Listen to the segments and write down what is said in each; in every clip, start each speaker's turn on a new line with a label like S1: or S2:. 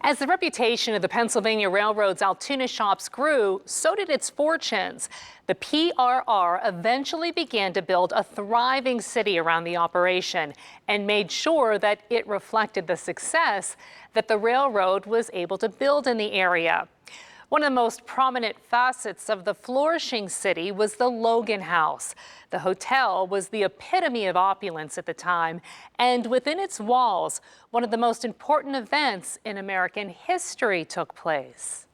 S1: As the reputation of the Pennsylvania Railroad's Altoona shops grew, so did its fortunes. The PRR eventually began to build a thriving city around the operation and made sure that it reflected the success that the railroad was able to build in the area. One of the most prominent facets of the flourishing city was the Logan House. The hotel was the epitome of opulence at the time, and within its walls, one of the most important events in American history took place.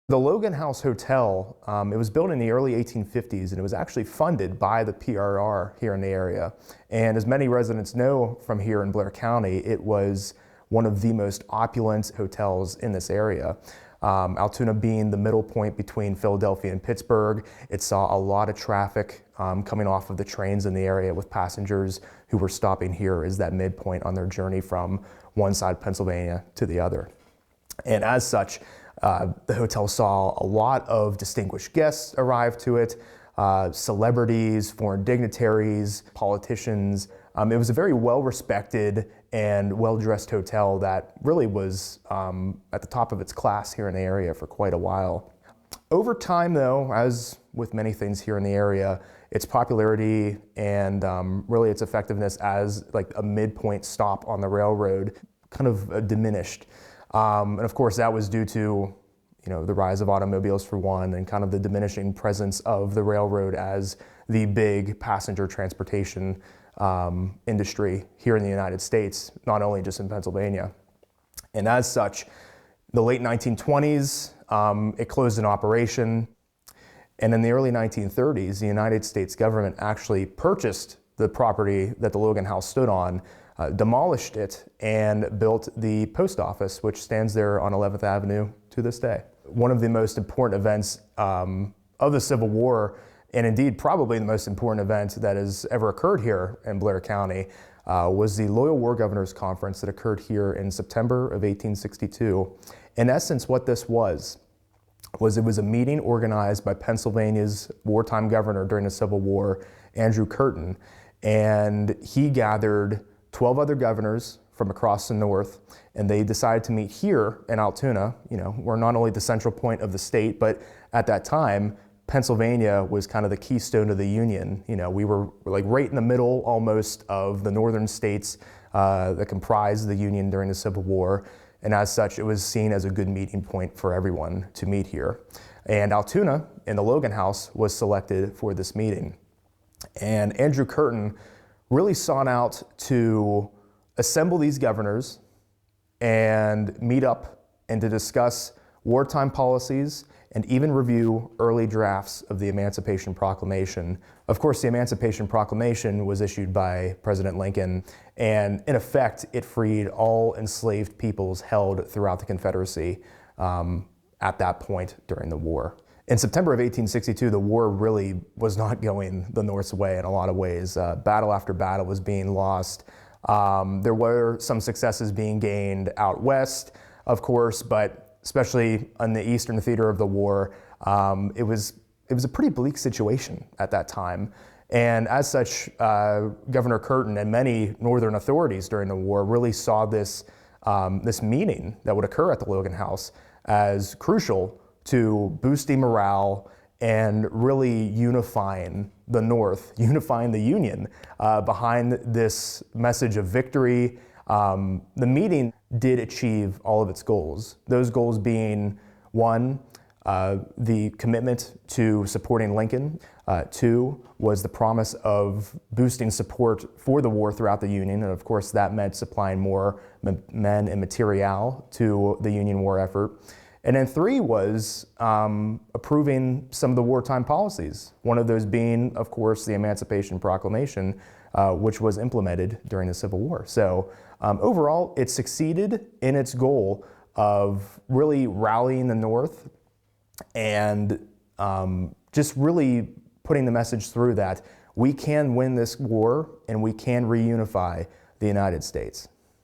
S2: The Logan House Hotel, it was built in the early 1850s, and it was actually funded by the PRR here in the area. And as many residents know from here in Blair County, it was one of the most opulent hotels in this area. Altoona being the middle point between Philadelphia and Pittsburgh, it saw a lot of traffic coming off of the trains in the area, with passengers who were stopping here as that midpoint on their journey from one side of Pennsylvania to the other. And as such, the hotel saw a lot of distinguished guests arrive to it, celebrities, foreign dignitaries, politicians. It was a very well-respected and well-dressed hotel that really was at the top of its class here in the area for quite a while. Over time, though, as with many things here in the area, its popularity and really its effectiveness as like a midpoint stop on the railroad kind of diminished. And of course, that was due to the rise of automobiles for one, and kind of the diminishing presence of the railroad as the big passenger transportation industry here in the United States, not only just in Pennsylvania. And as such, the late 1920s, it closed in operation. And in the early 1930s, the United States government actually purchased the property that the Logan House stood on, demolished it, and built the post office, which stands there on 11th Avenue to this day. One of the most important events of the Civil War, and indeed probably the most important event that has ever occurred here in Blair County, was the Loyal War Governors Conference that occurred here in September of 1862. In essence, what this was it was a meeting organized by Pennsylvania's wartime governor during the Civil War, Andrew Curtin, and he gathered 12 other governors from across the North, and they decided to meet here in Altoona. We're not only the central point of the state, but at that time, Pennsylvania was kind of the keystone of the Union. We were like right in the middle almost of the northern states that comprised the Union during the Civil War. And as such, it was seen as a good meeting point for everyone to meet here. And Altoona in the Logan House was selected for this meeting. And Andrew Curtin really sought out to assemble these governors and meet up and to discuss wartime policies and even review early drafts of the Emancipation Proclamation. Of course, the Emancipation Proclamation was issued by President Lincoln, and in effect, it freed all enslaved peoples held throughout the Confederacy at that point during the war. In September of 1862, the war really was not going the North's way in a lot of ways. Battle after battle was being lost. There were some successes being gained out west, of course, but especially on the eastern theater of the war, it was a pretty bleak situation at that time. And as such, Governor Curtin and many northern authorities during the war really saw this meeting that would occur at the Logan House as crucial to boosting morale and really unifying the North, unifying the Union behind this message of victory. The meeting did achieve all of its goals. Those goals being, one, the commitment to supporting Lincoln. Two was the promise of boosting support for the war throughout the Union. And of course, that meant supplying more men and material to the Union war effort. And then three was approving some of the wartime policies. One of those being, of course, the Emancipation Proclamation, which was implemented during the Civil War. So overall, it succeeded in its goal of really rallying the North and just really putting the message through that we can win this war and we can reunify the United States.